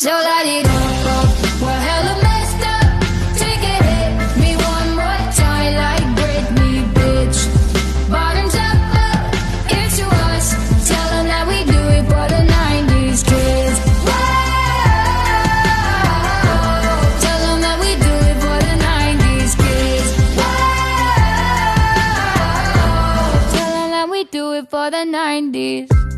So let it go, we're hella messed up. Take it, hit me one more time like Britney, bitch. Bottoms up, it's to us. Tell them that we do it for the 90s kids. Whoa. Tell them that we do it for the 90s kids. Whoa. Tell them that we do it for the 90s.